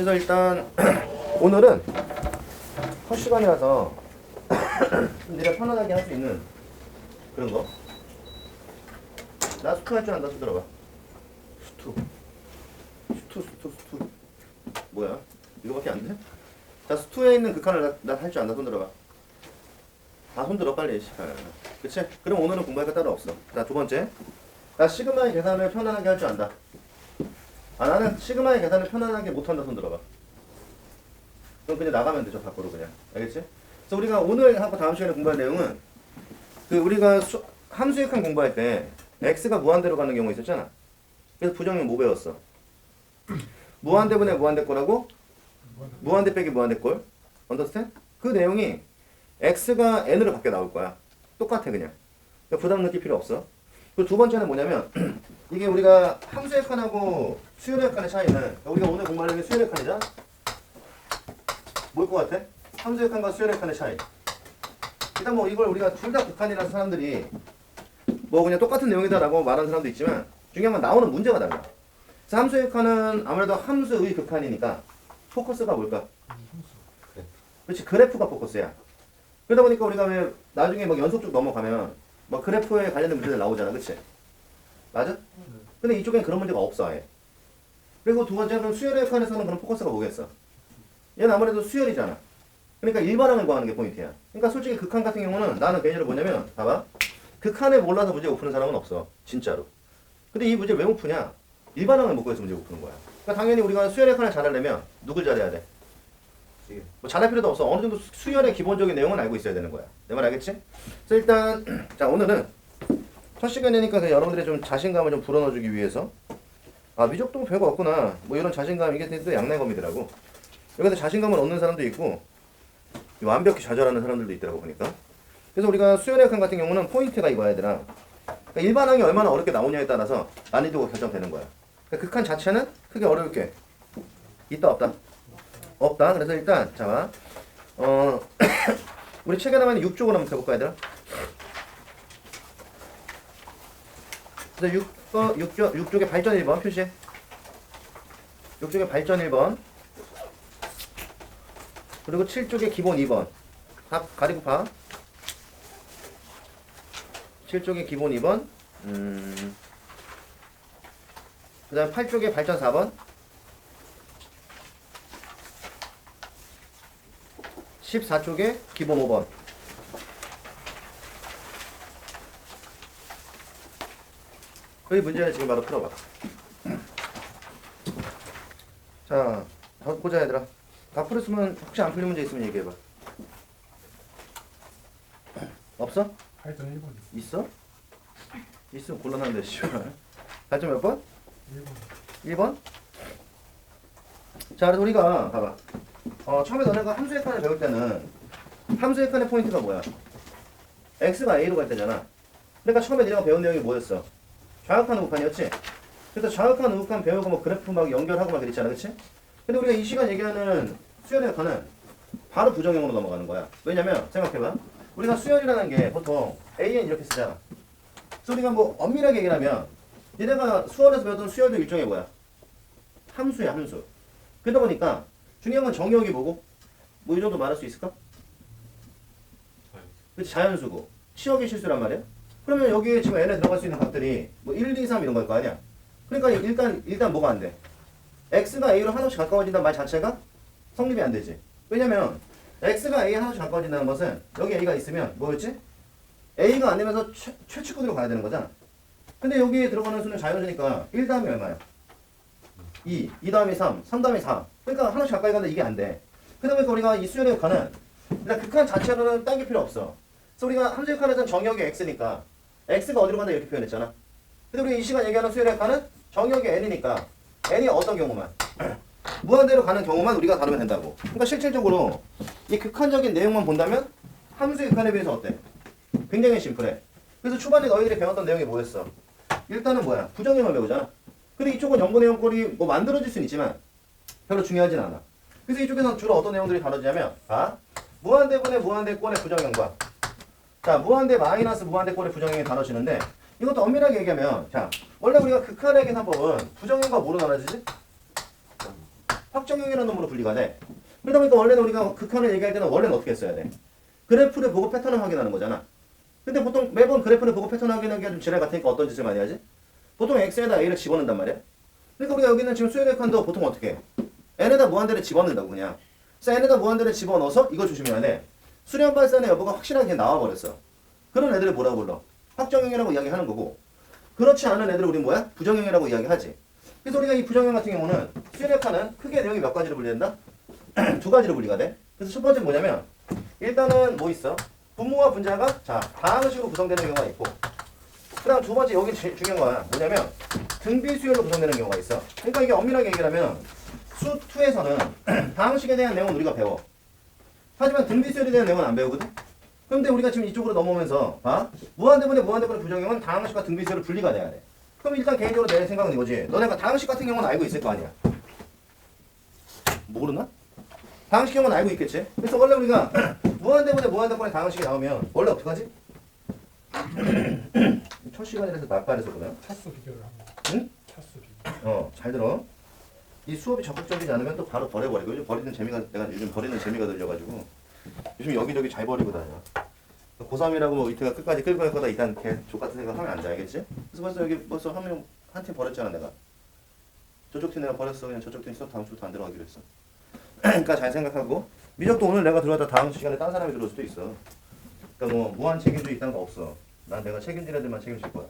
그래서 일단 오늘은 첫 시간이라서 좀 내가 편안하게 할 수 있는 그런 거. 나 수투 할 줄 안다. 손 들어봐. 수투. 뭐야? 이거밖에 안 돼? 자, 수투에 있는 극한을 나 할 줄 안다. 손 들어봐. 다 손 들어 빨리. 그치? 그럼 오늘은 공부할 거 따로 없어. 자, 두 번째. 나 시그마의 계산을 편안하게 할 줄 안다. 아, 나는 시그마의 계산을 편안하게 못한다. 손 들어봐. 그럼 그냥 나가면 되죠. 밖으로 그냥. 알겠지? 그래서 우리가 오늘 하고 다음 시간에 공부할 내용은 그 우리가 함수역학 공부할 때 x가 무한대로 가는 경우 있었잖아. 그래서 부정형 뭐 배웠어? 무한대분의 무한대꼴하고 무한대 빼기 무한대꼴. 언더스탠? 그 내용이 x가 n으로 밖에 나올 거야. 똑같아 그냥. 그러니까 부담 느낄 필요 없어. 그리고 두 번째는 뭐냐면 이게 우리가 함수역학하고 수열역학의 차이는 우리가 오늘 공부하는 게 수열역학이잖아. 뭘 것 같아? 함수역학과 수열역학의 차이. 일단 뭐 이걸 우리가 둘 다 극한이라서 사람들이 뭐 그냥 똑같은 내용이다라고 말하는 사람도 있지만 중요한 건 나오는 문제가 달라. 그래서 함수역학은 아무래도 함수의 극한이니까 포커스가 뭘까? 그렇지, 그래프가 포커스야. 그러다 보니까 우리가 왜 나중에 막 연속 쭉 넘어가면 막 그래프에 관련된 문제들 나오잖아, 그렇지? 맞아? 근데 이쪽엔 그런 문제가 없어 아예. 그리고 두 번째는 수열역학에서는 그런 포커스가 뭐겠어? 얘는 아무래도 수열이잖아. 그러니까 일반항을 구하는 게 포인트야. 그러니까 솔직히 극한 같은 경우는 나는 개인적으로 뭐냐면 봐봐. 극한을 몰라서 문제 못 푸는 사람은 없어. 진짜로. 근데 이 문제 왜 못 푸냐? 일반항을 못 구해서 문제 못 푸는 거야. 그러니까 당연히 우리가 수열역학을 잘하려면 누굴 잘해야 돼? 뭐 잘할 필요도 없어. 어느 정도 수열의 기본적인 내용은 알고 있어야 되는 거야. 내 말 알겠지? 그래서 일단 자 오늘은 첫 시간이니까 여러분들의 좀 자신감을 좀 불어넣어주기 위해서 아 미적도 별거 없구나. 뭐 이런 자신감 이게 또 양날검이더라고. 여기서 자신감을 얻는 사람도 있고 완벽히 좌절하는 사람들도 있더라고 보니까. 그래서 우리가 수열역학 같은 경우는 포인트가 이거야 얘들아. 그러니까 일반항이 얼마나 어렵게 나오냐에 따라서 난이도가 결정되는 거야. 그러니까 극한 자체는 크게 어려울 게 있다 없다? 없다. 그래서 일단 자 우리 책에 나와 있는 6쪽을 한번 펴볼까 얘들아? 그래서 6쪽의 발전 1번 표시해. 6쪽의 발전 1번 그리고 7쪽의 기본 2번 다 가리고 봐. 7쪽의 기본 2번 그 다음 8쪽의 발전 4번 14쪽의 기본 5번 여기 문제를 지금 바로 풀어봐. 자 보자 얘들아. 다 풀었으면 혹시 안 풀린 문제 있으면 얘기해봐. 없어? 발전 1번. 있어? 있으면 곤란한데 씨발. 발전 몇 번? 1번. 1번? 자 그래서 우리가 봐봐. 처음에 너네가 함수역학을 배울 때는 함수역학의 포인트가 뭐야? x가 a로 갈 때잖아. 그러니까 처음에 너네가 배운 내용이 뭐였어? 좌극한 우극한이었지? 그래서 좌극한 우극한 배우고 뭐 그래프 막 연결하고 막 그랬잖아, 그치? 근데 우리가 이 시간 얘기하는 수열역학은 바로 부정형으로 넘어가는 거야. 왜냐면 생각해봐. 우리가 수열이라는 게 보통 AN 이렇게 쓰잖아. 그래서 우리가 뭐 엄밀하게 얘기하면 얘네가 수월에서 배웠던 수열도 일종의 뭐야? 함수야, 함수. 그러다 보니까 중요한 건 정의역이 뭐고? 뭐 이 정도 말할 수 있을까? 그치, 자연수고 치역의 실수란 말이야. 그러면 여기에 지금 n에 들어갈 수 있는 값들이 뭐 1, 2, 3 이런 걸 거 아니야. 그러니까 일단 뭐가 안 돼? x가 a로 한없이 가까워진다는 말 자체가 성립이 안 되지. 왜냐면 x가 a에 한없이 가까워진다는 것은 여기 a가 있으면 뭐였지? a가 안 되면서 최측근으로 가야 되는 거잖아. 근데 여기에 들어가는 수는 자연수니까 1 다음이 얼마야? 2 다음이 3 다음이 4. 그러니까 하나씩 가까이 가는데 이게 안 돼. 그러다 보니까 우리가 이 수열역학은 일단 극한 자체로는 당길 필요 없어. 그래서 우리가 함수역학에서는 정역이 x니까 x가 어디로 간다 이렇게 표현했잖아. 근데 우리 이 시간 얘기하는 수열역학은 정역이 n이니까 n이 어떤 경우만 무한대로 가는 경우만 우리가 다루면 된다고. 그러니까 실질적으로 이 극한적인 내용만 본다면 함수의 극한에 비해서 어때? 굉장히 심플해. 그래서 초반에 너희들이 배웠던 내용이 뭐였어? 일단은 뭐야? 부정형을 배우잖아. 근데 이쪽은 정보 내용꼴이 뭐 만들어질 수는 있지만 별로 중요하진 않아. 그래서 이쪽에서는 주로 어떤 내용들이 다뤄지냐면 무한대분의 무한대꼴의 부정형과 자 무한대 마이너스 무한대꼴의 부정형이 다뤄지는데 이것도 엄밀하게 얘기하면 자 원래 우리가 극한의 계산법은 부정형과 뭐로 나눠지지? 확정형이라는 놈으로 분리가 돼. 그러다 보니까 원래는 우리가 극한을 얘기할 때는 원래는 어떻게 했어야 돼? 그래프를 보고 패턴을 확인하는 거잖아. 근데 보통 매번 그래프를 보고 패턴 확인하기가 좀 지랄 같으니까 어떤 짓을 많이 하지? 보통 x에다 a를 집어넣는단 말이야. 그러니까 우리가 여기는 지금 수열의 칸도 보통 어떻게 해? n에다 무한대를 집어넣는다고 그냥. 그래서 n에다 무한대를 집어넣어서 이거 조심해야 돼. 수렴 발산의 여부가 확실하게 나와버렸어. 그런 애들을 뭐라고 불러? 확정형이라고 이야기하는 거고, 그렇지 않은 애들을 우리 뭐야? 부정형이라고 이야기하지. 그래서 우리가 이 부정형 같은 경우는 수열의 칸은 크게 내용이 몇 가지로 분리된다? 두 가지로 분리가 돼. 그래서 첫 번째는 뭐냐면 일단은 뭐 있어? 분모와 분자가 자 다항식으로 구성되는 경우가 있고, 그 다음 두 번째 여기 중요한 거야. 뭐냐면 등비수열로 구성되는 경우가 있어. 그러니까 이게 엄밀하게 얘기를 하면 수 2에서는 다항식에 대한 내용은 우리가 배워. 하지만 등비수열에 대한 내용은 안 배우거든. 그런데 우리가 지금 이쪽으로 넘어오면서 무한대분의 무한대분의 부정형은 다항식과 등비수열을 분리가 돼야 돼. 그럼 일단 개인적으로 내 생각은 이거지. 너네가 다항식 같은 경우는 알고 있을 거 아니야. 모르나? 다항식 경우는 알고 있겠지. 그래서 원래 우리가 무한대분의 무한대분의 다항식이 나오면 원래 어떡하지? 첫 시간이라서 말빨해서 그래요. 차수 비교를 합니다. 응? 차수 비교. 잘 들어. 이 수업이 적극적이지 않으면 또 바로 버려버리고, 요즘 버리는 재미가 내가 요즘 버리는 재미가 들려가지고 요즘 여기저기 잘 버리고 다녀. 고3이라고 뭐 이태가 끝까지 끌고 갈 거다 이딴 개 족같은 생각 하면 안 돼, 알겠지? 그래서 벌써 여기 벌써 한 팀 버렸잖아 내가. 저쪽 팀 내가 버렸어. 그냥 저쪽 팀 수업 다음 주부터 안 들어가기로 했어. 그러니까 잘 생각하고, 미적도 오늘 내가 들어왔다 다음 시간에 딴 사람이 들어올 수도 있어. 그러니까 뭐 무한 책임주의 있다는 거 없어. 난 내가 책임질 애들만 책임질 거야.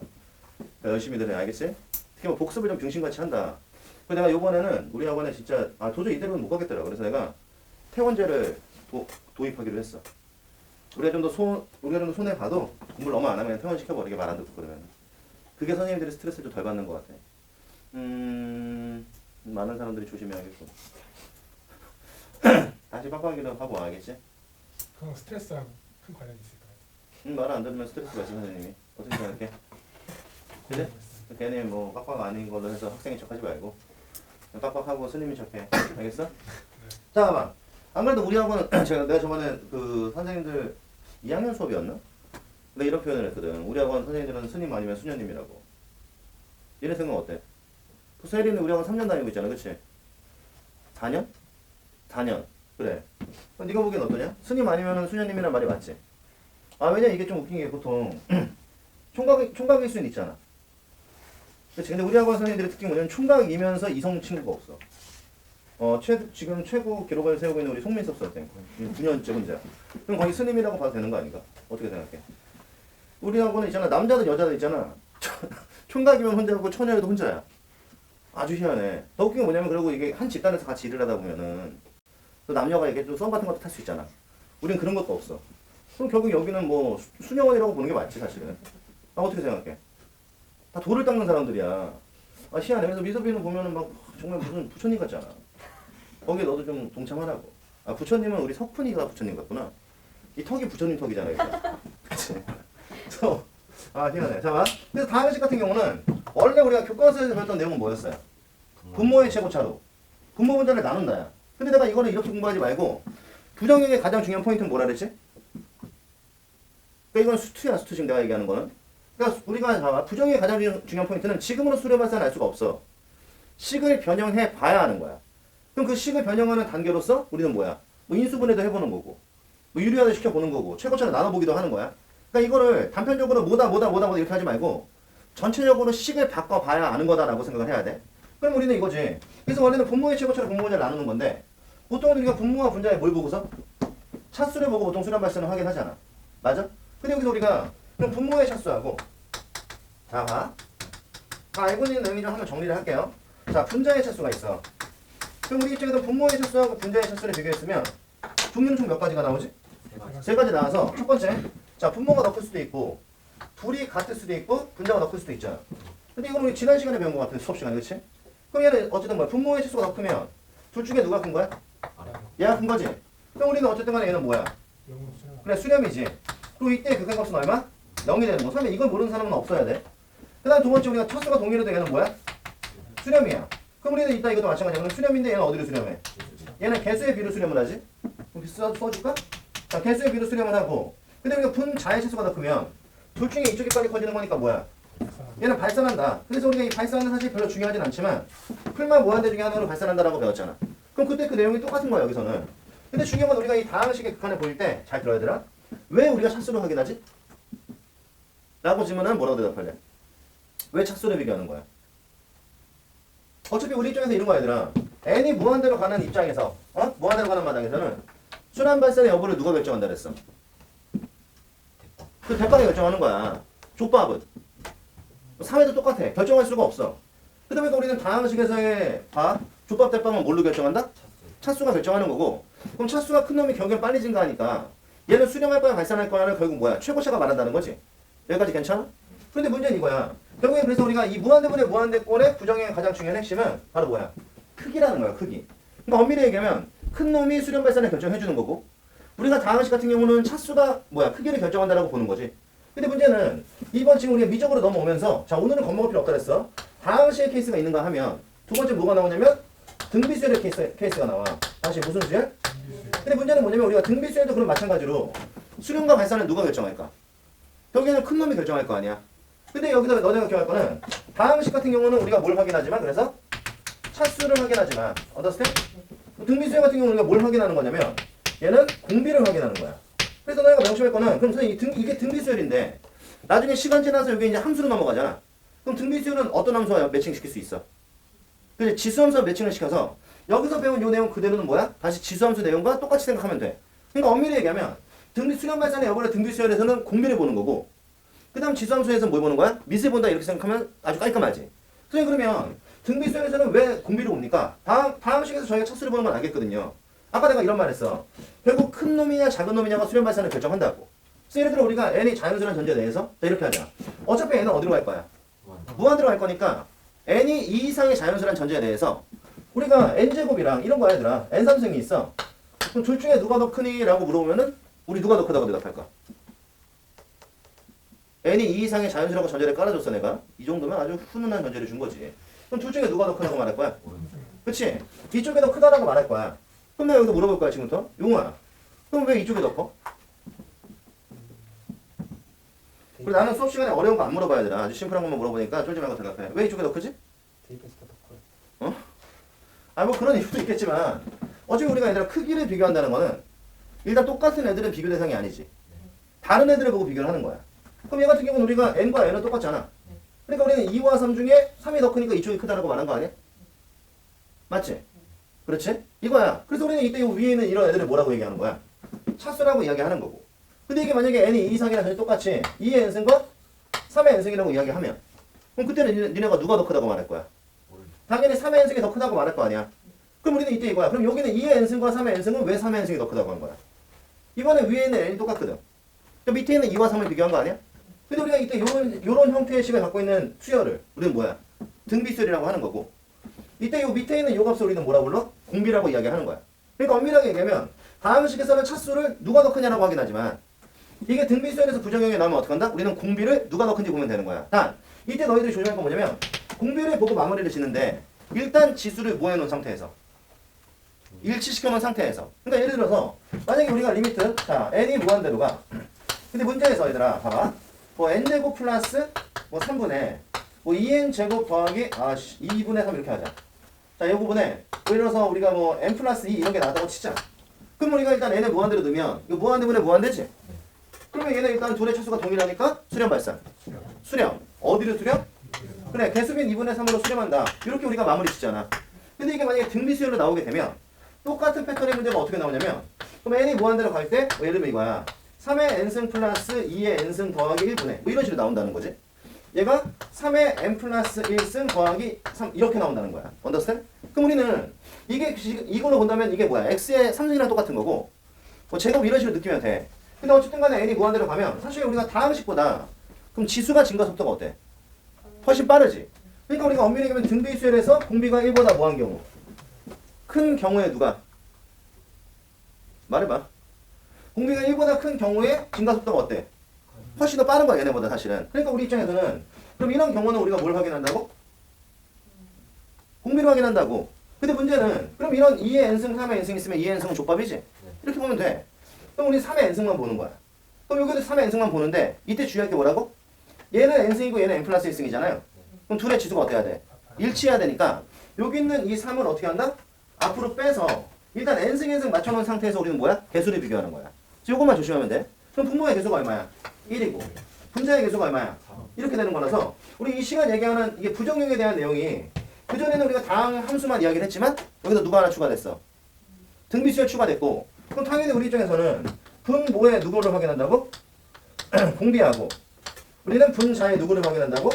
그러니까 열심히 들어, 알겠지? 특히 뭐 복습을 좀 등신같이 한다. 그래서 내가 요번에는 우리 학원에 진짜 도저히 이대로는 못 가겠더라. 그래서 내가 퇴원제를 도입하기로 했어. 우리가 좀 더 손해 봐도 공부를 너무 안 하면 퇴원시켜버리게 말 안 듣고 그러면. 그게 선생님들이 스트레스를 좀 덜 받는 것 같아. 많은 사람들이 조심해야겠고. 다시 빡빡이도 하고 와야겠지? 그건 스트레스랑 큰 관련이 있을까요? 말 안 들으면 스트레스 받지 선생님이. 어떻게 생각해? 그래? 괜히 뭐 빡빡 아닌 걸로 해서 학생인 척하지 말고 그냥 빡빡하고 스님인 척해. 알겠어? 자, 봐봐. 안 그래도 우리 학원은 내가 저번에 그 선생님들 2학년 수업이었나? 내가 이런 표현을 했거든. 우리 학원 선생님들은 스님 아니면 수녀님이라고. 얘네 생각 어때? 그 세리는 우리 학원 3년 다니고 있잖아, 그치? 4년? 4년. 그래. 그럼 네가 보기엔 어떠냐? 스님 아니면 수녀님이란 말이 맞지? 왜냐 이게 좀 웃긴 게 보통 총각일 수는 있잖아. 그치? 근데 우리 학원 선생님들의 특징이 뭐냐면 총각이면서 이성 친구가 없어. 지금 최고 기록을 세우고 있는 우리 송민섭 선생 9년째 혼자. 그럼 거의 스님이라고 봐도 되는 거 아닌가? 어떻게 생각해? 우리 학원은 있잖아, 남자들 여자들 있잖아. 총각이면 혼자고 처녀여도 혼자야. 아주 희한해. 더 웃긴 게 뭐냐면, 그리고 이게 한 집단에서 같이 일을 하다 보면은 또 남녀가 이게 좀 썸 같은 것도 탈 수 있잖아. 우린 그런 것도 없어. 그럼 결국 여기는 뭐 수녀원이라고 보는 게 맞지 사실은. 어떻게 생각해? 다 돌을 닦는 사람들이야. 희한해. 그래서 미소비는 보면은 막 정말 무슨 부처님 같잖아. 거기에 너도 좀 동참하라고. 부처님은 우리 석훈이가 부처님 같구나. 이 턱이 부처님 턱이잖아, 이거. 그치? 그래서, 희한해. 자, 그래서 다항식 같은 경우는, 원래 우리가 교과서에서 배웠던 내용은 뭐였어요? 분모의 최고차로. 분모 분자를 나눈다야. 근데 내가 이거를 이렇게 공부하지 말고, 부정형의 가장 중요한 포인트는 뭐라 그랬지? 그러니까 이건 수투야, 수투 지금 내가 얘기하는 거는. 그러니까 우리가 부정형의 가장 중요한 포인트는 지금으로 수렴 발산을 알 수가 없어. 식을 변형해 봐야 하는 거야. 그럼 그 식을 변형하는 단계로서 우리는 뭐야? 뭐 인수분해도 해보는 거고, 뭐 유리화도 시켜보는 거고, 최고차를 나눠보기도 하는 거야. 그러니까 이거를 단편적으로 뭐다 이렇게 하지 말고 전체적으로 식을 바꿔봐야 아는 거다라고 생각을 해야 돼. 그럼 우리는 이거지. 그래서 원래는 분모의 최고차를 분모 분자를 나누는 건데, 보통 우리가 분모와 분자에 뭘 보고서? 차수를 보고 보통 수렴 발산을 확인하잖아. 맞아? 근데 여기서 우리가 그럼 분모의 차수하고, 자, 봐. 다 알고 있는 내용이 좀 한번 정리를 할게요. 자, 분자의 차수가 있어. 그럼 우리 입장에서 분모의 차수하고 분자의 차수를 비교했으면 종류는 총 몇 가지가 나오지? 세 가지 나와서, 첫 번째, 자, 분모가 더 클 수도 있고 둘이 같을 수도 있고 분자가 더 클 수도 있잖아. 근데 이건 우리 지난 시간에 배운 것 같은데, 수업 시간에. 그치? 그럼 얘는 어쨌든 뭐야? 분모의 차수가 더 크면 둘 중에 누가 큰 거야? 얘가 큰 거지. 그럼 우리는 어쨌든 간에 얘는 뭐야? 그래, 수렴이지. 그리고 이때 극한값은 얼마? 0이 되는 거. 그러면 이걸 모르는 사람은 없어야 돼. 그 다음 두 번째, 우리가 차수가 동일해도 얘는 뭐야? 수렴이야. 그럼 우리는 이따 이것도 마찬가지야. 그럼 수렴인데 얘는 어디로 수렴해? 얘는 개수의 비로 수렴을 하지. 그럼 써줄까? 자, 개수의 비로 수렴을 하고, 근데 우리가 분자의 차수가 더 크면 둘 중에 이쪽이 빨리 커지는 거니까 뭐야? 얘는 발산한다. 그래서 우리가 이 발산은 사실 별로 중요하진 않지만 풀만 무한대 중에 하나로 발산한다라고 배웠잖아. 그럼 그때 그 내용이 똑같은 거야 여기서는. 근데 중요한 건 우리가 이 다항식의 극한을 보일 때 잘 들어야 되라. 왜 우리가 차수를 확인하지? 라고 질문하면 뭐라고 대답할래? 왜 차수를 비교하는 거야? 어차피 우리 입장에서 이런 거야 얘들아. n이 무한대로 가는 입장에서 무한대로 가는 마당에서는 순환 발산의 여부를 누가 결정한다 그랬어? 그 대빵이 결정하는 거야. 족밥은 3회도 똑같아. 결정할 수가 없어. 그러다 보니까 우리는 다항식에서의 족밥 대빵은 뭘로 결정한다? 차수가 결정하는 거고. 그럼 차수가 큰 놈이 경계를 빨리 증가하니까 얘는 수렴할 거야 발산할 거야는 결국 뭐야? 최고차가 말한다는 거지. 여기까지 괜찮아? 그런데 문제는 이거야. 결국에 그래서 우리가 이 무한대분의 무한대꼴의 부정의 가장 중요한 핵심은 바로 뭐야? 크기라는 거야. 크기. 그러니까 엄밀히 얘기하면 큰 놈이 수렴 발산을 결정해 주는 거고 우리가 다항식 같은 경우는 차수가 뭐야? 크기를 결정한다라고 보는 거지. 근데 문제는 이번 지금 우리가 미적으로 넘어오면서 자 오늘은 겁먹을 필요 없다 그랬어. 다항식의 케이스가 있는가 하면 두 번째 뭐가 나오냐면 등비수열의 케이스가 나와. 다시 무슨 수열? 근데 문제는 뭐냐면 우리가 등비수열도 그런 마찬가지로 수렴과 발산은 누가 결정할까? 결국에는 큰 놈이 결정할 거 아니야. 근데 여기서 너네가 기억할 거는 다항식 같은 경우는 우리가 뭘 확인하지만 그래서 차수를 확인하지만 understand? 등비수열 같은 경우는 우리가 뭘 확인하는 거냐면 얘는 공비를 확인하는 거야. 그래서 너네가 명심할 거는 그럼 선생님 이게 등비수열인데 나중에 시간 지나서 이게 이제 함수로 넘어가잖아. 그럼 등비수열은 어떤 함수와 매칭시킬 수 있어? 그래서 지수함수와 매칭을 시켜서 여기서 배운 이 내용 그대로는 뭐야? 다시 지수함수 내용과 똑같이 생각하면 돼. 그러니까 엄밀히 얘기하면 수렴 발산의 여부를 등비수열에서는 공비를 보는 거고 그 다음 지수함수에서는 뭘 보는 거야? 미세 본다 이렇게 생각하면 아주 깔끔하지. 선생님 그러면 등비수열에서는 왜 공비를 봅니까? 다항식에서 저희가 차수를 보는 건 알겠거든요. 아까 내가 이런 말 했어. 결국 큰 놈이냐 작은 놈이냐가 수렴 발산을 결정한다고. 그래서 예를 들어 우리가 n이 자연수란 전제 내에서 자 이렇게 하자. 어차피 n은 어디로 갈 거야? 무한대로 갈 거니까 n이 2 이상의 자연수란 전제에 대해서 우리가 n제곱이랑 이런 거 얘들아 n3승이 있어. 그럼 둘 중에 누가 더 크니? 라고 물어보면은 우리 누가 더 크다고 대답할까? n이 2 이상의 자연수라고 전제를 깔아줬어 내가. 이 정도면 아주 훈훈한 전제를 준 거지. 그럼 둘 중에 누가 더 크다고 말할 거야? 그치? 이쪽이 더 크다라고 말할 거야. 그럼 내가 여기서 물어볼 거야 지금부터. 용아 그럼 왜 이쪽이 더 커? 그리고 나는 수업 시간에 어려운 거 안 물어봐야 되나. 아주 심플한 것만 물어보니까 쫄지 말고 대답해. 왜 이쪽이 더 크지? 뭐 그런 이유도 있겠지만 어차피 우리가 얘들아 크기를 비교한다는 거는 일단 똑같은 애들은 비교 대상이 아니지. 다른 애들을 보고 비교를 하는 거야. 그럼 얘 같은 경우는 우리가 n과 n은 똑같잖아. 그러니까 우리는 2와 3 중에 3이 더 크니까 이쪽이 크다라고 말한 거 아니야? 맞지? 그렇지? 이거야. 그래서 우리는 이때 이 위에 있는 이런 애들을 뭐라고 얘기하는 거야? 차수라고 이야기하는 거고. 근데 이게 만약에 n이 2 이상이랑 전혀 똑같이 2의 n승과 3의 n승이라고 이야기하면 그럼 그때는 니네가 누가 더 크다고 말할 거야? 당연히 3의 n승이 더 크다고 말할 거 아니야. 그럼 우리는 이때 이거야. 그럼 여기는 2의 n승과 3의 n승은 왜 3의 n승이 더 크다고 한 거야? 이번에 위에 있는 n이 똑같거든. 또 밑에 있는 2와 3을 비교한 거 아니야? 근데 우리가 이때 요런 형태의 식을 갖고 있는 수열을 우리는 뭐야? 등비수열이라고 하는 거고 이때 요 밑에 있는 요 값을 우리는 뭐라 불러? 공비라고 이야기하는 거야. 그러니까 엄밀하게 얘기하면 다항식에서는 차수를 누가 더 크냐라고 확인하지만 이게 등비수열에서 부정형이 나오면 어떡한다? 우리는 공비를 누가 더 큰지 보면 되는 거야. 단 이때 너희들이 조심할 건 뭐냐면 공비를 보고 마무리를 짓는데 일단 지수를 뭐 해놓은 상태에서 일치시켜 놓은 상태에서 그러니까 예를 들어서 만약에 우리가 리미트 자 n이 무한대로 가 근데 문제에서 얘들아 봐봐 뭐 n제곱 플러스 뭐 3분의 뭐 2n 제곱 더하기 2분의 3 이렇게 하자. 자 이 부분에 예를 들어서 우리가 뭐 n 플러스 2 이런 게 나왔다고 치자. 그럼 우리가 일단 n을 무한대로 넣으면 이거 무한대분의 무한대지? 그러면 얘는 일단 둘의 차수가 동일하니까 수렴 발산. 수렴. 어디로 수렴? 그래 개수빈 2분의 3으로 수렴한다. 이렇게 우리가 마무리 짓잖아. 근데 이게 만약에 등비수열로 나오게 되면 똑같은 패턴의 문제가 어떻게 나오냐면 그럼 n이 무한대로 갈 때 뭐 예를 들면 이거야. 3의 n승 플러스 2의 n승 더하기 1분의 뭐 이런 식으로 나온다는 거지. 얘가 3의 n 플러스 1승 더하기 3 이렇게 나온다는 거야. understand? 그럼 우리는 이걸로 본다면 이게 뭐야? x의 3승이랑 똑같은 거고 뭐 제곱 이런 식으로 느끼면 돼. 근데 어쨌든 간에 n이 무한대로 가면 사실 우리가 다항식보다 그럼 지수가 증가 속도가 어때? 훨씬 빠르지. 그러니까 우리가 엄밀히 얘기하면 등비수열에서 공비가 1보다 뭐한 경우? 큰 경우에 누가? 말해봐. 공비가 1보다 큰 경우에 증가 속도가 어때? 훨씬 더 빠른 거야 얘네보다 사실은. 그러니까 우리 입장에서는 그럼 이런 경우는 우리가 뭘 확인한다고? 공비를 확인한다고. 근데 문제는 그럼 이런 2의 n승 3의 n승 있으면 2의 n승은 족밥이지? 이렇게 보면 돼. 그럼 우리 3의 n승만 보는 거야. 그럼 여기도 3의 n승만 보는데 이때 주의할 게 뭐라고? 얘는 n승이고 얘는 n 플러스 1승이잖아요. 그럼 둘의 지수가 어때야 돼? 일치해야 되니까 여기 있는 이 3을 어떻게 한다? 앞으로 빼서 일단 n승 맞춰놓은 상태에서 우리는 뭐야? 개수를 비교하는 거야. 그래서 요것만 조심하면 돼. 그럼 분모의 개수가 얼마야? 1이고 분자의 개수가 얼마야? 이렇게 되는 거라서 우리 이 시간 얘기하는 이게 부정형에 대한 내용이 그전에는 우리가 당 함수만 이야기를 했지만 여기다 누가 하나 추가됐어? 등비수열 추가됐고 그럼 당연히 우리 입장에서는 분모의 누구를 확인한다고? 공비하고 우리는 분자의 누구를 확인한다고?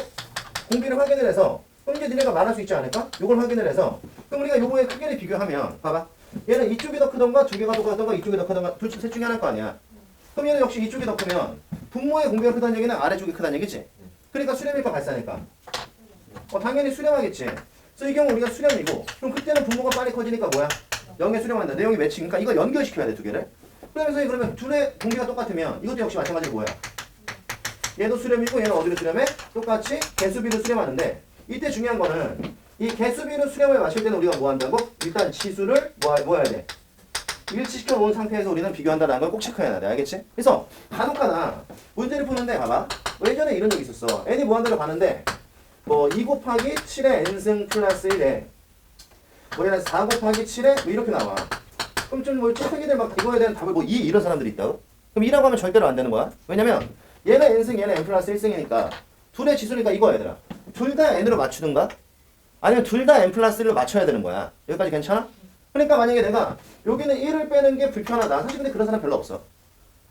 공비를 확인을 해서 그럼 이제 니네가 말할 수 있지 않을까? 요걸 확인을 해서 그럼 우리가 요거의 크기를 비교하면 봐봐 얘는 이쪽이 더 크던가 두 개가 더 크던가 이쪽이 더 크던가 셋 중에 하나일 거 아니야. 그럼 얘는 역시 이쪽이 더 크면 분모의 공비가 크다는 얘기는 아래쪽이 크다는 얘기지. 그러니까 수렴일까 발산일까? 당연히 수렴하겠지. 그래서 이 경우 우리가 수렴이고 그럼 그때는 분모가 빨리 커지니까 뭐야? 0에 수렴한다. 내용이 매치. 그러니까 이걸 연결시켜야 돼 두 개를. 그러면 둘의 공비가 똑같으면 이것도 역시 마찬가지로 뭐야? 얘도 수렴이고 얘는 어디로 수렴해? 똑같이 개수비로 수렴하는데 이때 중요한 거는 이 개수비로 수렴을 마실 때는 우리가 뭐 한다고? 일단 지수를 뭐 해야 돼? 일치시켜 놓은 상태에서 우리는 비교한다는 걸 꼭 체크해야 돼. 알겠지? 그래서 간혹가다 문제를 푸는데 봐봐. 예전에 이런 적이 있었어. n이 무한대로 가는데 뭐 2 곱하기 7의 n승 플러스 1에 뭐 얘는 4 곱하기 7에 뭐 이렇게 나와. 그럼 좀 뭐 책이들 막 이거에 대한 답을 뭐 2 이런 사람들이 있다고? 그럼 2라고 하면 절대로 안 되는 거야. 왜냐면 얘는 n승 얘는 n 플러스 1승이니까 둘의 지수니까 이거 얘들아. 둘 다 n으로 맞추든가 아니면 둘 다 n 플러스 1로 맞춰야 되는 거야. 여기까지 괜찮아? 그러니까 만약에 내가 여기는 1을 빼는 게 불편하다. 사실 근데 그런 사람 별로 없어.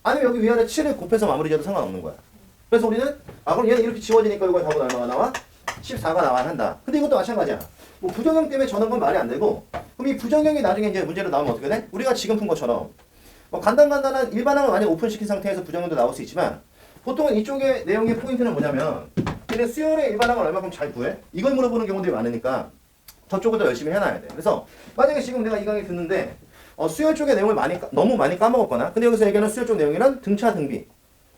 아니면 여기 위아래 7을 곱해서 마무리 지어도 상관없는 거야. 그래서 우리는 그럼 얘는 이렇게 지워지니까 이거 답은 얼마가 나와? 14가 나와야 한다. 근데 이것도 마찬가지야. 뭐 부정형 때문에 저는 건 말이 안 되고 그럼 이 부정형이 나중에 이제 문제로 나오면 어떻게 돼? 우리가 지금 푼 것처럼 뭐 간단한 일반항을 많이 오픈시킨 상태에서 부정형도 나올 수 있지만 보통은 이쪽의 내용의 포인트는 뭐냐면 얘네 수열의 일반항을 얼마큼 잘 구해? 이걸 물어보는 경우들이 많으니까 저쪽을 더 열심히 해놔야 돼. 그래서 만약에 지금 내가 이 강의 듣는데 수열 쪽의 내용을 너무 많이 까먹었거나 근데 여기서 얘기하는 수열 쪽 내용이란 등차 등비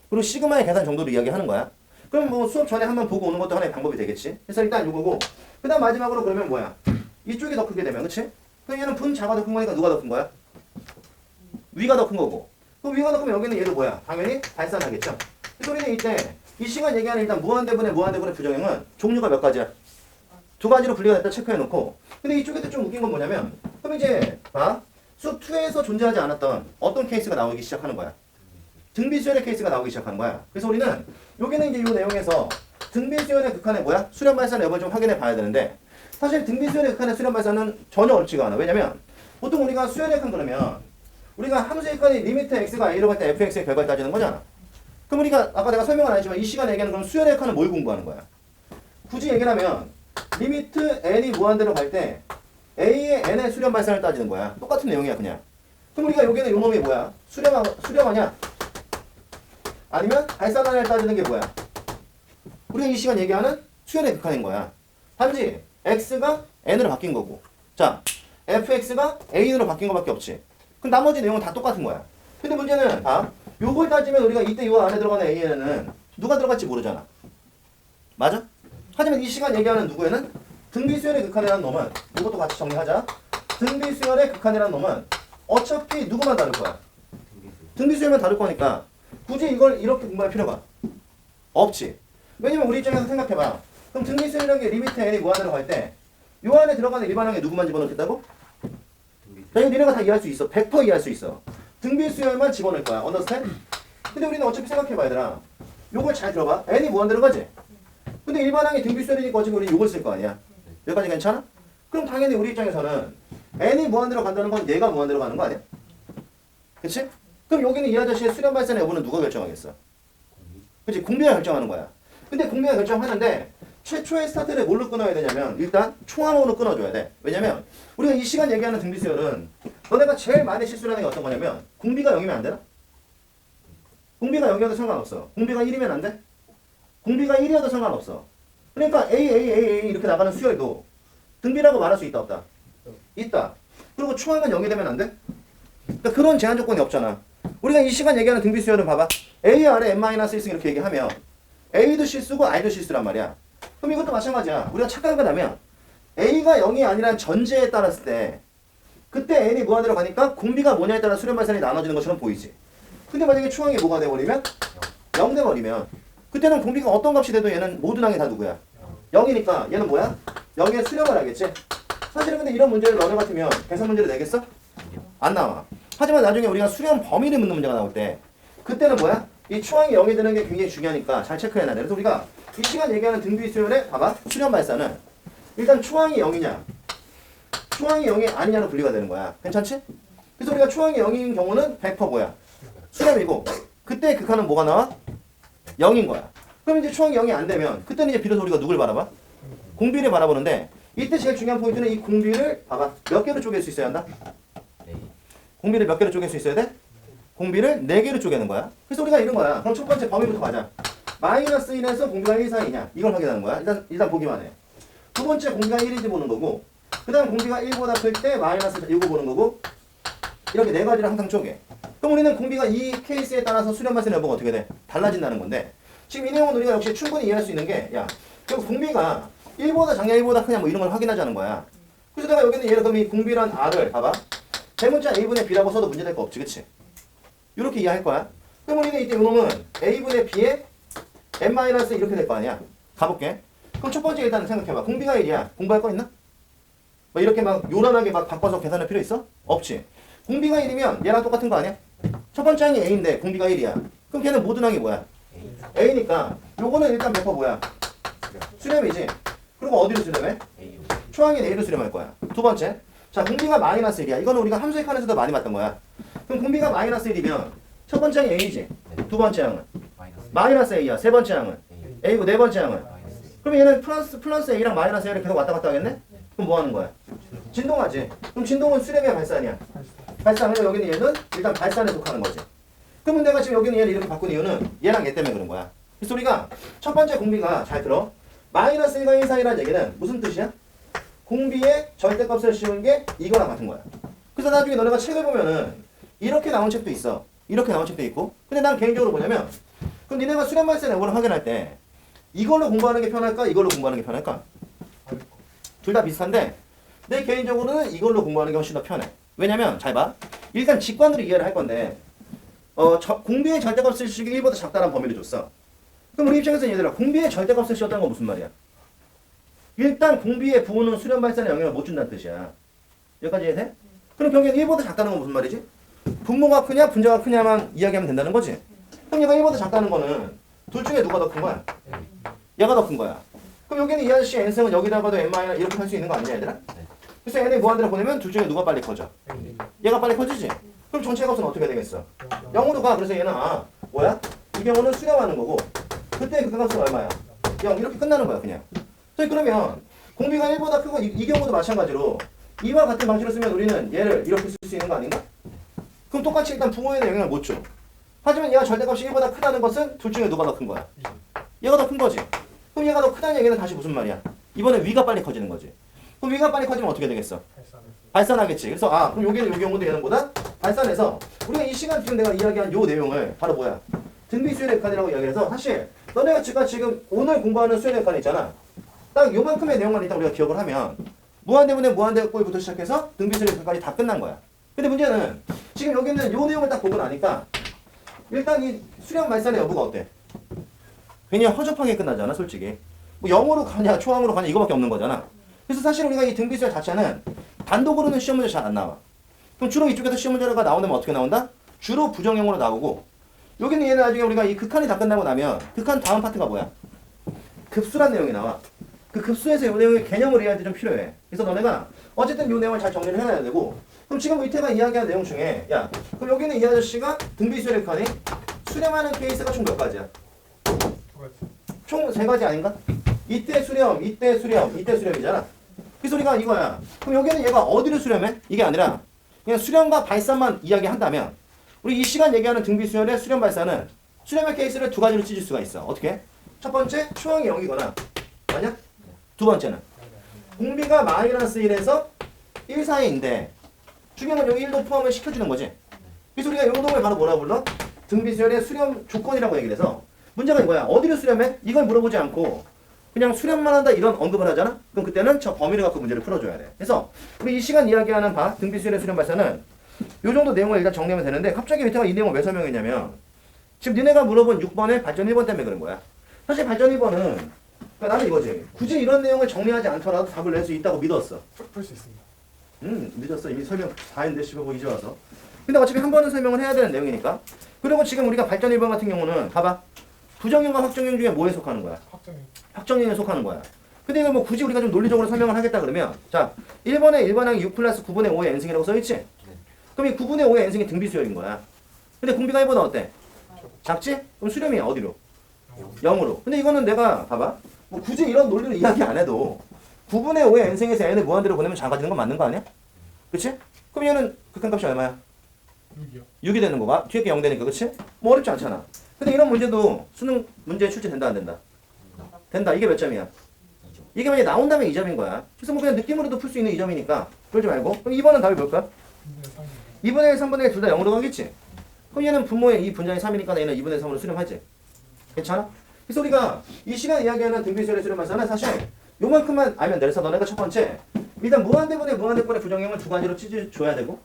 그리고 시그마의 계산 정도를 이야기하는 거야. 그럼 뭐 수업 전에 한번 보고 오는 것도 하나의 방법이 되겠지. 그래서 일단 이거고 그 다음 마지막으로 그러면 뭐야? 이쪽이 더 크게 되면 그치? 그럼 얘는 분자가 더 큰 거니까 누가 더 큰 거야? 위가 더 큰 거고 그럼 위가 더 크면 여기는 얘도 뭐야? 당연히 발산하겠죠. 그래서 우리는 이때 이 시간 얘기하는 일단 무한대분의 부정형은 종류가 몇 가지야? 두 가지로 분리가 됐다 체크해놓고 근데 이쪽에도 좀 웃긴 건 뭐냐면 그럼 이제 수업 2에서 존재하지 않았던 어떤 케이스가 나오기 시작하는 거야. 등비수열의 케이스가 나오기 시작하는 거야. 그래서 우리는 여기는 이제 이 내용에서 등비수열의 극한의 뭐야? 수렴 발산 여부를 좀 확인해 봐야 되는데 사실 등비수열의 극한의 수렴 발산은 전혀 어렵지가 않아. 왜냐면 보통 우리가 수열의 극한 그러면 우리가 함수의 극한이 리미트 x가 a로 갈 때 fx의 결과를 따지는 거잖아. 그럼 우리가 아까 내가 설명은 안 했지만 이 시간에 얘기하는 그럼 수열의 극한은 뭘 공부하는 거야? 굳이 얘기를 하면 리미트 n이 무한대로 갈 때 a의 n의 수렴 발산을 따지는 거야. 똑같은 내용이야 그냥. 그럼 우리가 여기는 요 놈이 뭐야? 수렴하냐? 아니면 발산하냐를 따지는 게 뭐야? 우리가 이 시간 얘기하는 수열의 극한인 거야. 단지 x가 n으로 바뀐 거고 자 fx가 a으로 바뀐 거밖에 없지. 그럼 나머지 내용은 다 똑같은 거야. 근데 문제는 요걸 따지면 우리가 이때 요 안에 들어가는 a에는 누가 들어갈지 모르잖아. 맞아? 하지만 이 시간 얘기하는 누구에는 등비수열의 극한이라는 놈은 이것도 같이 정리하자. 등비수열의 극한이라는 놈은 어차피 누구만 다를 거야. 등비수열만 다를 거니까 굳이 이걸 이렇게 공부할 필요가 없지. 왜냐면 우리 입장에서 생각해봐. 그럼 등비수열이라는 게 리미트 n이 무한대로 갈 때 요 안에 들어가는 일반항에 누구만 집어넣겠다고? 당연히 니네가 다 이해할 수 있어. 100% 이해할 수 있어. 등비수열만 집어넣을 거야. 언더스탠드? 근데 우리는 어차피 생각해봐 얘들아. 요걸 잘 들어봐. n이 무한대로 가지? 근데 일반항이 등비수열이니까 어차피 우리 요걸 쓸 거 아니야. 여기까지 괜찮아? 그럼 당연히 우리 입장에서는 n이 무한대로 간다는 건 얘가 무한대로 가는 거 아니야? 그치? 그럼 여기는 이 아저씨의 수렴 발산의 여부는 누가 결정하겠어? 그치? 공비가 결정하는 거야. 근데 공비가 결정하는데 최초의 스타트를 뭘로 끊어야 되냐면 일단 총합으로 끊어줘야 돼. 왜냐면 우리가 이 시간 얘기하는 등비수열은 너네가 제일 많이 실수를 하는 게 어떤 거냐면 공비가 0이면 안 되나? 공비가 0이어도 상관없어. 공비가 1이면 안 돼? 공비가 1이어도 상관없어. 그러니까 A 이렇게 나가는 수열도 등비라고 말할 수 있다 없다? 있다. 그리고 총합은 0이 되면 안 돼? 그러니까 그런 제한 조건이 없잖아. 우리가 이 시간 얘기하는 등비 수열은 봐봐. A 아래 n-1승 이렇게 얘기하면 A도 실수고 I도 실수란 말이야. 그럼 이것도 마찬가지야. 우리가 착각을 하면 A가 0이 아니란 전제에 따랐을 때 그때 n이 무한대로 가니까 공비가 뭐냐에 따라 수렴 발산이 나눠지는 것처럼 보이지. 근데 만약에 총합이 뭐가 돼버리면 0 돼버리면 그때는 공비가 어떤 값이 돼도 얘는 모든 항이 다 누구야? 0이니까 얘는 뭐야? 0에 수렴을 하겠지. 사실은 근데 이런 문제를 너네 같으면 계산 문제를 내겠어? 안 나와. 하지만 나중에 우리가 수렴 범위를 묻는 문제가 나올 때 그때는 뭐야? 이 추항이 0이 되는 게 굉장히 중요하니까 잘 체크해놔야 돼. 그래서 우리가 이 시간 얘기하는 등비 수열의 봐봐. 수렴 발사는 일단 추항이 0이냐 추항이 0이 아니냐로 분리가 되는 거야. 괜찮지? 그래서 우리가 추항이 0인 경우는 100% 뭐야? 수렴이고 그때 극한은 뭐가 나와? 0인 거야. 그럼 이제 추항이 0이 안 되면 그때는 이제 비로소 우리가 누굴 바라봐? 공비를 바라보는데 이때 제일 중요한 포인트는 이 공비를 봐봐. 몇 개로 쪼갤 수 있어야 한다? 공비를 몇 개로 쪼갤 수 있어야 돼? 공비를 4개로 쪼개는 거야. 그래서 우리가 이런 거야. 그럼 첫 번째 범위부터 가자. 마이너스 1에서 공비가 1 사이냐? 이걸 확인하는 거야. 일단 보기만 해. 두 번째 공비가 1인지 보는 거고 그 다음 공비가 1보다 클 때 마이너스 1고 보는 거고 이렇게 네 가지를 항상 쪼개. 그럼 우리는 공비가 이 케이스에 따라서 수렴 발생 여부가 어떻게 돼? 달라진다는 건데 지금 이 내용은 우리가 역시 충분히 이해할 수 있는 게 야, 결국 공비가 1보다 작냐 1보다 크냐 뭐 이런 걸 확인하자는 거야. 그래서 내가 여기는 예를 들면 이 공비란 R을 봐봐. 대문자 A분의 B라고 써도 문제될 거 없지, 그치? 이렇게 이해할 거야. 그럼 우리는 이때 이놈은 A분의 B에 n- 이렇게 될 거 아니야. 가볼게. 그럼 첫 번째 일단 생각해봐. 공비가 1이야. 공부할 거 있나? 뭐 이렇게 막 요란하게 막 바꿔서 계산할 필요 있어? 없지. 공비가 1이면 얘랑 똑같은 거 아니야? 첫 번째 항이 A인데 공비가 1이야. 그럼 걔는 모든 항이 뭐야? A니까 요거는 일단 100% 뭐야? 수렴이지. 그리고 어디로 수렴해? 초항인 A로 수렴할 거야. 두 번째. 자, 공비가 마이너스 1이야. 이거는 우리가 함수의 칸에서도 많이 봤던 거야. 그럼 공비가 마이너스 1이면 첫 번째 항이 A지. 두 번째 항은 마이너스 A야. 세 번째 항은 A고 네 번째 항은 그럼 얘는 플러스 A랑 마이너스 A를 계속 왔다 갔다 하겠네? 그럼 뭐 하는 거야? 진동하지. 그럼 진동은 수렴이야 발산이야? 발산은 여기는 얘는 일단 발산에 속하는 거지. 그러면 내가 지금 여기는 얘를 이렇게 바꾼 이유는 얘랑 얘 때문에 그런 거야. 그래서 우리가 첫 번째 공비가 잘 들어. 마이너스 1과 1 사이라는 얘기는 무슨 뜻이야? 공비의 절대값을 씌운 게 이거랑 같은 거야. 그래서 나중에 너네가 책을 보면은 이렇게 나온 책도 있어. 이렇게 나온 책도 있고. 근데 난 개인적으로 뭐냐면 그럼 니네가 수렴 발생 여부를 확인할 때 이걸로 공부하는 게 편할까? 이걸로 공부하는 게 편할까? 둘 다 비슷한데 내 개인적으로는 이걸로 공부하는 게 훨씬 더 편해. 왜냐면 잘 봐. 일단 직관으로 이해를 할 건데 공비의 절대값을 씌우기 1보다 작다는 범위를 줬어. 그럼 우리 입장에서는 얘들아 공비의 절대값을 씌웠다는 건 무슨 말이야? 일단 공비의 부호는 수렴 발산에 영향을 못 준다는 뜻이야. 여기까지 이해돼? 그럼 경계는 1보다 작다는 건 무슨 말이지? 분모가 크냐 분자가 크냐만 이야기하면 된다는 거지. 그럼 얘가 1보다 작다는 거는 둘 중에 누가 더 큰 거야? 얘가 더 큰 거야. 그럼 여기는 이 아저씨의 n승은 여기다가도 n- 이렇게 할 수 있는 거 아니냐 얘들아? 그래서 n의 무한대로 보내면 둘 중에 누가 빨리 커져? 얘가 빨리 커지지? 그럼 전체 값은 어떻게 되겠어? 0으로 가. 그래서 얘는 뭐야? 이 경우는 수렴하는 거고 그때 그 값은 얼마야? 0 이렇게 끝나는 거야 그냥. 그러면 공비가 1보다 크고 이 경우도 마찬가지로 이와 같은 방식으로 쓰면 우리는 얘를 이렇게 쓸 수 있는 거 아닌가? 그럼 똑같이 일단 부모에 영향을 못 줘. 하지만 얘가 절대값이 1보다 크다는 것은 둘 중에 누가 더 큰 거야? 얘가 더 큰 거지. 그럼 얘가 더 크다는 얘기는 다시 무슨 말이야? 이번에 위가 빨리 커지는 거지. 그럼 위가 빨리 커지면 어떻게 되겠어? 발산하겠지. 그래서 그럼 여기는 이 경우도 얘는 보다 발산해서 우리가 이 시간 지금 내가 이야기한 요 내용을 바로 뭐야? 등비 수열의 칸이라고 이야기해서 사실 너네가 지금 오늘 공부하는 수열의 칸 있잖아. 딱 요만큼의 내용만 일단 우리가 기억을 하면 무한대분의 무한대꼴부터 시작해서 등비 수열의 칸까지 다 끝난 거야. 근데 문제는 지금 여기는 요 내용을 딱 보고 나니까 일단 이 수렴 발산의 여부가 어때? 굉장히 허접하게 끝나잖아 솔직히. 뭐 0으로 가냐 초항으로 가냐 이거밖에 없는 거잖아. 그래서 사실 우리가 이 등비 수열 자체는 단독으로는 시험 문제 잘 안 나와. 그럼 주로 이쪽에서 시험 문제가 나오면 어떻게 나온다? 주로 부정형으로 나오고 여기는 얘는 나중에 우리가 이 극한이 다 끝나고 나면 극한 다음 파트가 뭐야? 급수란 내용이 나와. 그 급수에서 이 내용의 개념을 이해할 때 좀 필요해. 그래서 너네가 어쨌든 이 내용을 잘 정리를 해놔야 되고 그럼 지금 이태가 이야기한 내용 중에 야 그럼 여기는 이 아저씨가 등비 수열의 칸이 수렴하는 케이스가 총 몇 가지야? 총 3가지 아닌가? 이때 수렴, 이때 수렴, 이때 수렴이잖아. 그래서 우리가 이거야. 그럼 여기는 얘가 어디를 수렴해? 이게 아니라 그냥 수렴과 발산만 이야기한다면 우리 이 시간 얘기하는 등비 수열의 수렴 발산은 수렴의 케이스를 2가지로 찢을 수가 있어. 어떻게? 첫 번째, 초항이 0이거나 맞냐? 두 번째는 공비가 마이너스 1에서 1 사이인데 중요한 건 여기 1도 포함을 시켜주는 거지. 그래서 우리가 이 놈을 바로 뭐라고 불러? 등비 수열의 수렴 조건이라고 얘기를 해서 문제가 이거야. 어디를 수렴해? 이걸 물어보지 않고 그냥 수렴만 한다 이런 언급을 하잖아? 그럼 그때는 저 범위를 갖고 문제를 풀어줘야 돼. 그래서 우리 이 시간 이야기하는 등비 수열의 수렴 발산은 요 정도 내용을 일단 정리하면 되는데 갑자기 밑에가 이 내용을 왜 설명했냐면 지금 니네가 물어본 6번의 발전 1번 때문에 그런 거야. 사실 발전 1번은 그러니까 나는 이거지. 굳이 이런 내용을 정리하지 않더라도 답을 낼 수 있다고 믿었어. 풀 수 있습니다. 늦었어. 이미 설명 다 했는데 싶어 이제 와서. 근데 어차피 한 번은 설명을 해야 되는 내용이니까. 그리고 지금 우리가 발전 1번 같은 경우는 봐봐. 부정형과 확정형 중에 뭐에 속하는 거야? 확정이 확정형에 속하는 거야. 근데 이거 뭐 굳이 우리가 좀 논리적으로 설명을 하겠다 그러면 자 1번에 일반항이 6 플러스 9분의 5의 n승이라고 써있지? 그럼 이 9분의 5의 n승이 등비수열인 거야. 근데 공비가 1보다 어때? 작지? 그럼 수렴이 어디로? 0으로. 근데 이거는 내가 봐봐. 뭐 굳이 이런 논리를 이야기 안 해도 9분의 5의 n승에서 n을 무한대로 보내면 작아지는 건 맞는 거 아니야? 그치? 그럼 얘는 극한값이 얼마야? 6이요. 6이 되는 거. 뒤에 게 0 되니까 그치? 뭐 어렵지 않잖아. 근데 이런 문제도 수능 문제에 출제된다 안 된다? 된다. 이게 몇 점이야? 이게 만약에 나온다면 2점인 거야. 그래서 뭐 그냥 느낌으로도 풀 수 있는 2점이니까 그러지 말고. 그럼 2번은 답이 뭘까? 2분의 1, 3분의 1 둘 다 0으로 가겠지? 그럼 얘는 분모의 이 분자의 3이니까 얘는 2분의 3으로 수렴하지? 괜찮아? 그래서 우리가 이 시간 이야기하는 등비수열의 수렴에서는 사실 요만큼만 알면 돼. 그래서 너네가 첫 번째 일단 무한대분의 무한대꼴의 부정형을 두 가지로 찢어줘야 되고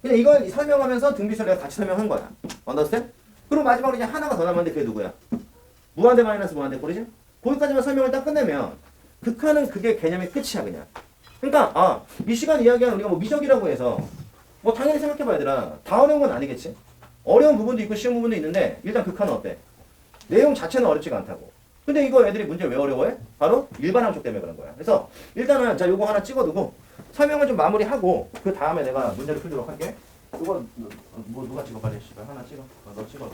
그냥 이걸 설명하면서 등비수열 내가 같이 설명한 거야. 언더스탠? 그리고 마지막으로 이제 하나가 더 남았는데 그게 누구야? 무한대 마이너스 무한대꼴이지? 거기까지만 설명을 딱 끝내면 극한은 그게 개념의 끝이야 그냥. 그러니까 이 시간 이야기하는 우리가 뭐 미적이라고 해서 뭐 당연히 생각해봐 얘들아. 다 어려운 건 아니겠지? 어려운 부분도 있고 쉬운 부분도 있는데 일단 극한은 어때? 내용 자체는 어렵지가 않다고. 근데 이거 애들이 문제 왜 어려워해? 바로 일반항 쪽 때문에 그런 거야. 그래서 일단은 자 요거 하나 찍어두고 설명을 좀 마무리하고 그 다음에 내가 문제를 풀도록 할게. 이거 뭐 누가 찍어 빨리 씨발 하나 찍어. 너 찍어.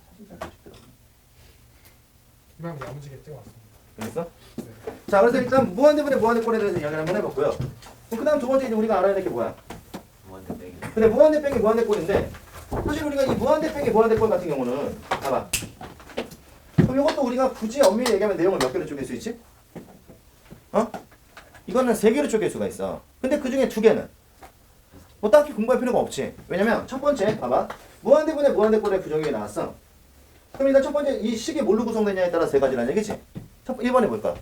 사진 잘 찍더라고. 이만 야무지게 찍어왔습니다. 그랬어? 네. 자 그래서 일단 무한대분의 무한대꼴에 대해서 이야기를 한번 해봤고요. 그 다음 두 번째 이제 우리가 알아야 될 게 뭐야? 무한대 빼기. 근데 무한대 빼기 무한대꼴인데 사실 우리가 이 무한대 빼기 무한대꼴 같은 경우는 봐봐. 그럼 이것도 우리가 굳이 엄밀히 얘기하면 내용을 몇 개로 쪼갤 수 있지? 이거는 3개로 쪼갤 수가 있어. 근데 그 중에 2개는 뭐 딱히 공부할 필요가 없지. 왜냐면 첫 번째 봐봐. 무한대분의 무한대꼴의 부정형이 나왔어. 그럼 일단 첫 번째 이 식이 뭘로 구성되냐에 따라 3가지라는 얘기지. 1번에 볼까?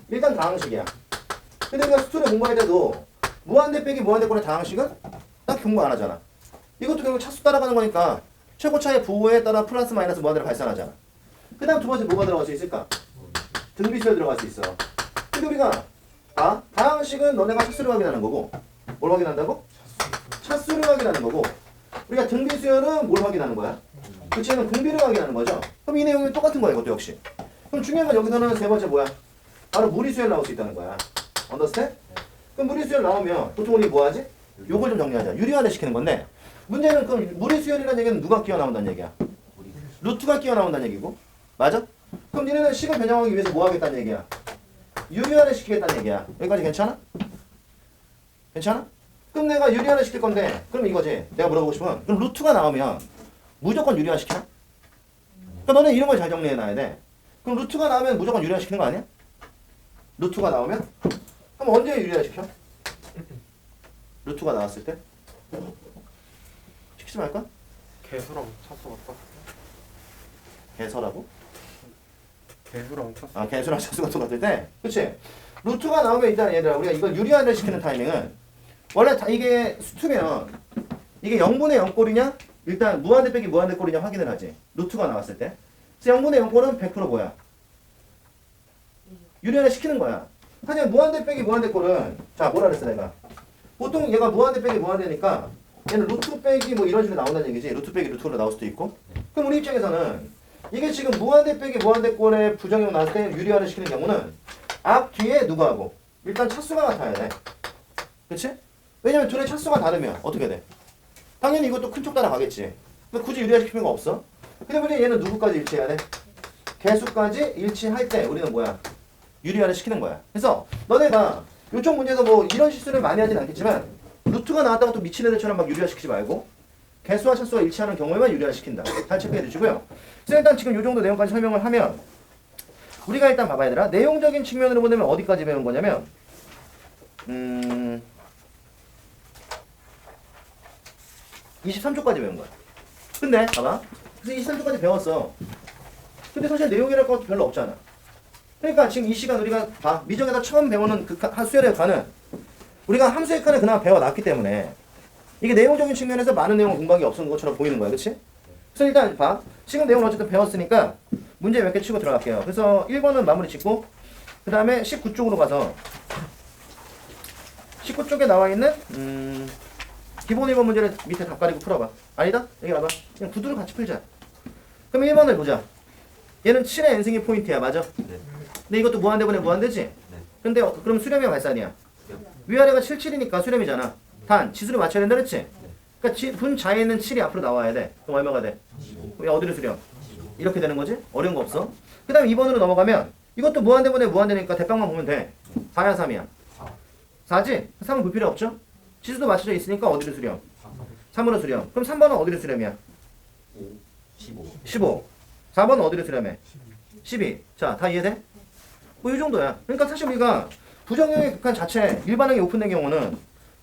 일단 다항식이야. 근데 우리가 수투를 공부할 때도 무한대 빼기 무한대꼴의 다항식은 딱 공부 안 하잖아. 이것도 결국 차수 따라가는 거니까 최고차의 부호에 따라 플러스 마이너스 무한대로 발산하잖아. 그 다음 두 번째 뭐가 들어갈 수 있을까? 등비수열 들어갈 수 있어. 근데 우리가 다항식은 너네가 차수를 확인하는 거고 뭘 확인한다고? 차수를 확인하는 거고 우리가 등비수열은 뭘 확인하는 거야? 그 쟤는 공비를 확인하는 거죠. 그럼 이 내용이 똑같은 거야 이것도 역시. 그럼 중요한 건 여기서는 세 번째 뭐야? 바로 무리수열 나올 수 있다는 거야. 언더스탠? 그럼 무리수열 나오면 보통 우리 뭐 하지? 요걸 좀 정리하자. 유리화를 시키는 건데 문제는 그럼 무리수열이라는 얘기는 누가 끼어 나온다는 얘기야? 루트가 끼어 나온다는 얘기고 맞아? 그럼 니네는 식을 변형하기 위해서 뭐 하겠다는 얘기야? 유리화를 시키겠다는 얘기야. 여기까지 괜찮아? 괜찮아? 그럼 내가 유리화를 시킬 건데 그럼 이거지. 내가 물어보고 싶으면 그럼 루트가 나오면 무조건 유리화 시키나? 그러니까 너네 이런 걸 잘 정리해놔야 돼. 그럼 루트가 나오면 무조건 유리화 시키는 거 아니야? 루트가 나오면? 그럼 언제 유리화 시켜? 루트가 나왔을 때? 시키지 말까? 개수랑 차수가 똑같아. 개서라고? 개수랑 차수. 개수랑 차수가 똑같을 때? 그치? 루트가 나오면 일단 얘들아 우리가 이걸 유리화를 시키는 타이밍은 원래 이게 수투면 이게 0분의 0꼴이냐? 일단 무한대 빼기 무한대 꼴이냐 확인을 하지. 루트가 나왔을 때. 그래서 0분의 0꼴은 100% 뭐야? 유리화를 시키는 거야. 하지만 무한대 빼기 무한대 꼴은 자 뭐라 그랬어 내가? 보통 얘가 무한대 빼기 무한대니까 얘는 루트 빼기 뭐 이런 식으로 나온다는 얘기지. 루트 빼기 루트로 나올 수도 있고. 그럼 우리 입장에서는 이게 지금 무한대 빼기 무한대 꼴의 부정형 나올 때 유리화를 시키는 경우는 앞 뒤에 누구하고? 일단 차수가 같아야 돼. 그치? 왜냐면 둘의 차수가 다르면 어떻게 돼? 당연히 이것도 큰 쪽 따라가겠지. 근데 굳이 유리화 시킬 필요가 없어. 근데 우리 얘는 누구까지 일치해야 돼? 개수까지 일치할 때 우리는 뭐야? 유리화를 시키는 거야. 그래서 너네가 이쪽 문제에서 뭐 이런 실수를 많이 하진 않겠지만 루트가 나왔다고 또 미친 애들처럼 막 유리화 시키지 말고 개수와 차수가 일치하는 경우에만 유리화 시킨다. 잘 체크해 주시고요. 그래서 일단 지금 이 정도 내용까지 설명을 하면 우리가 일단 봐봐야 되나? 내용적인 측면으로 보면 어디까지 배운 거냐면 23초까지 배운 거야. 근데 봐봐. 그래서 23초까지 배웠어. 근데 사실 내용이랄 것도 별로 없잖아. 그러니까 지금 이 시간 우리가 미적에다 처음 배우는 그 수열의 칸은 우리가 함수의 칸을 그나마 배워놨기 때문에 이게 내용적인 측면에서 많은 내용을 공부한 게 없는 것처럼 보이는 거야. 그치? 그래서 일단 봐. 지금 내용을 어쨌든 배웠으니까 문제 몇 개 치고 들어갈게요. 그래서 1번은 마무리 짓고 그 다음에 19쪽으로 가서 19쪽에 나와 있는 기본 1번 문제를 밑에 답 가리고 풀어봐. 아니다? 여기 와봐. 그냥 구두를 같이 풀자. 그럼 1번을 보자. 얘는 7의 n승이 포인트야. 맞아? 네. 근데 이것도 무한대분의 무한대지? 네. 근데 그럼 수렴이야 발산이야? 위아래가 7, 7이니까 수렴이잖아. 단 지수를 맞춰야 된다 그랬지? 그러니까 분자에 있는 7이 앞으로 나와야 돼. 그럼 얼마가 돼? 왜 어디로 수렴? 이렇게 되는 거지? 어려운 거 없어. 그 다음 2번으로 넘어가면 이것도 무한대분의 무한대니까 대빵만 보면 돼. 4야 3이야? 4지? 3은 볼 필요 없죠? 지수도 맞춰져 있으니까 어디로 수렴? 3으로 수렴. 그럼 3번은 어디로 수렴이야? 15. 15. 4번은 어디로 수렴해? 12. 자, 다 이해돼? 뭐 이 정도야. 그러니까 사실 우리가 부정형의 극한 자체 일반형이 오픈된 경우는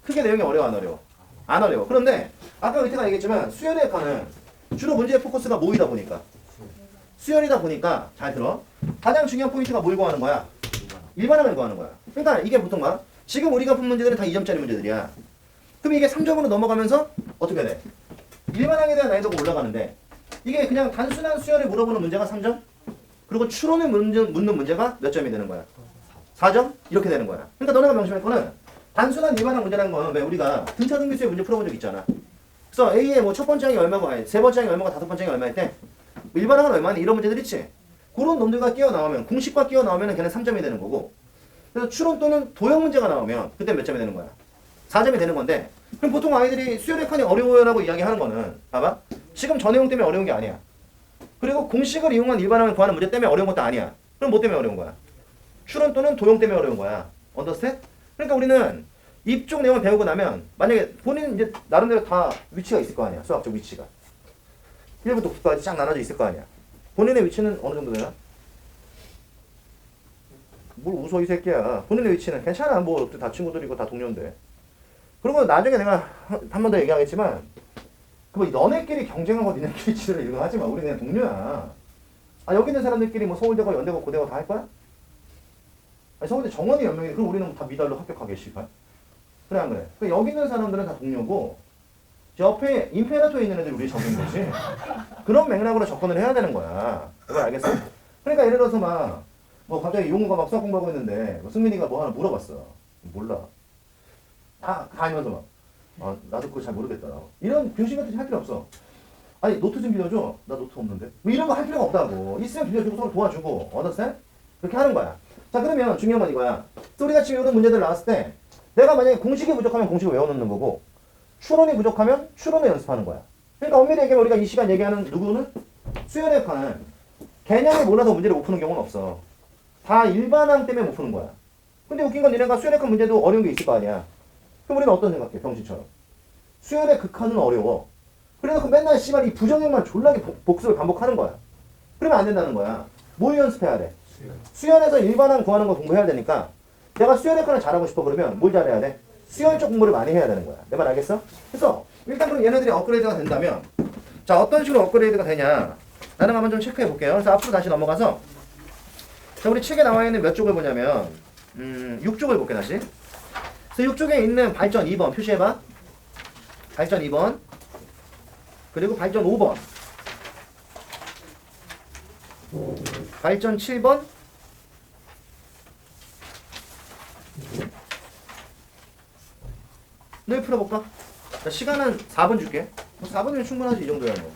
크게 내용이 어려워 안 어려워? 안 어려워. 그런데 아까 밑에가 얘기했지만 수열의 칸은 주로 문제의 포커스가 모이다 보니까 수열이다 보니까 잘 들어. 가장 중요한 포인트가 뭘 구하는 거야? 일반형을 구하는 거야. 그러니까 이게 보통 봐. 지금 우리가 푼 문제들은 다 2점짜리 문제들이야. 그럼 이게 3점으로 넘어가면서 어떻게 돼? 일반형에 대한 난이도가 올라가는데 이게 그냥 단순한 수열을 물어보는 문제가 3점? 그리고 추론을 묻는 문제가 몇 점이 되는 거야? 4점? 이렇게 되는 거야. 그러니까 너네가 명심할 거는 단순한 일반형 문제라는 거는 왜 우리가 등차 등비수의 문제 풀어본 적 있잖아. 그래서 A의 뭐 첫 번째 항이 얼마고 아니 세 번째 항이 얼마고 다섯 번째 항이 얼마일 때 일반항은 얼마니 이런 문제들 있지. 그런 놈들과 끼어 나오면 공식과 끼어 나오면 걔는 3점이 되는 거고. 그래서 추론 또는 도형 문제가 나오면 그때 몇 점이 되는 거야? 4점이 되는 건데. 그럼 보통 아이들이 수열의 칸이 어려워요라고 이야기하는 거는 봐봐. 지금 저 내용 때문에 어려운 게 아니야. 그리고 공식을 이용한 일반항을 구하는 문제 때문에 어려운 것도 아니야. 그럼 뭐 때문에 어려운 거야? 추론 또는 도형 때문에 어려운 거야. 언더스탠? 그러니까 우리는 이쪽 내용을 배우고 나면 만약에 본인 이제 나름대로 다 위치가 있을 거 아니야. 수학적 위치가. 1부터 9까지 쫙 나눠져 있을 거 아니야. 본인의 위치는 어느 정도 되나? 뭘 웃어 이 새끼야. 본인의 위치는 괜찮아. 뭐 다 친구들이고 다 동료인데. 그리고 나중에 내가 한 번 더 얘기하겠지만 그 너네끼리 경쟁하고 니네끼리 치더라 이런 거 하지 마. 우리 그냥 동료야. 아 여기 있는 사람들끼리 뭐 서울대고 연대고 고대고 다 할 거야? 아니 서울대 정원이 몇 명이 그럼 우리는 다 미달로 합격하게 씨발. 그래 안 그래? 그러니까 여기 있는 사람들은 다 동료고 저 옆에 임페라토에 있는 애들이 우리 적인 거지. 그런 맥락으로 접근을 해야 되는 거야. 이거 알겠어? 그러니까 예를 들어서 막 뭐 갑자기 용우가 막 수학 공부하고 있는데 뭐 승민이가 뭐 하나 물어봤어. 몰라. 다 알면서 막 아, 나도 그거 잘 모르겠다. 이런 병신 같은 할 필요 없어. 아니 노트 좀 빌려줘. 나 노트 없는데. 뭐 이런 거 할 필요가 없다고. 있으면 빌려주고 서로 도와주고. 언더스탠? 그렇게 하는 거야. 자 그러면 중요한 건 이거야. 우리가 지금 이런 문제들 나왔을 때 내가 만약에 공식이 부족하면 공식을 외워놓는 거고 추론이 부족하면 추론을 연습하는 거야. 그러니까 엄밀히 얘기하면 우리가 이 시간 얘기하는 누구는 수열의 칸은 개념을 몰라서 문제를 못 푸는 경우는 없어. 다 일반항 때문에 못 푸는 거야. 근데 웃긴 건 니네가 수열의 칸 문제도 어려운 게 있을 거 아니야. 그럼 우리는 어떤 생각해? 병신처럼. 수열의 극한은 어려워. 그래서 맨날 씨발 이 부정형만 졸라게 복습을 반복하는 거야. 그러면 안 된다는 거야. 뭘 연습해야 돼? 수열에서 일반항 구하는 거 공부해야 되니까 내가 수열의 칸을 잘하고 싶어 그러면 뭘 잘해야 돼? 수열적 공부를 많이 해야 되는 거야. 내 말 알겠어? 그래서 일단 그럼 얘네들이 업그레이드가 된다면 자 어떤 식으로 업그레이드가 되냐 나는 한번 좀 체크해 볼게요. 그래서 앞으로 다시 넘어가서 자 우리 책에 나와 있는 몇 쪽을 보냐면 6쪽을 볼게 다시. 그래서 6쪽에 있는 발전 2번 표시해봐. 발전 2번 그리고 발전 5번 발전 7번 늘 풀어볼까? 자, 시간은 4분 줄게. 4분이면 충분하지 이 정도야 뭐.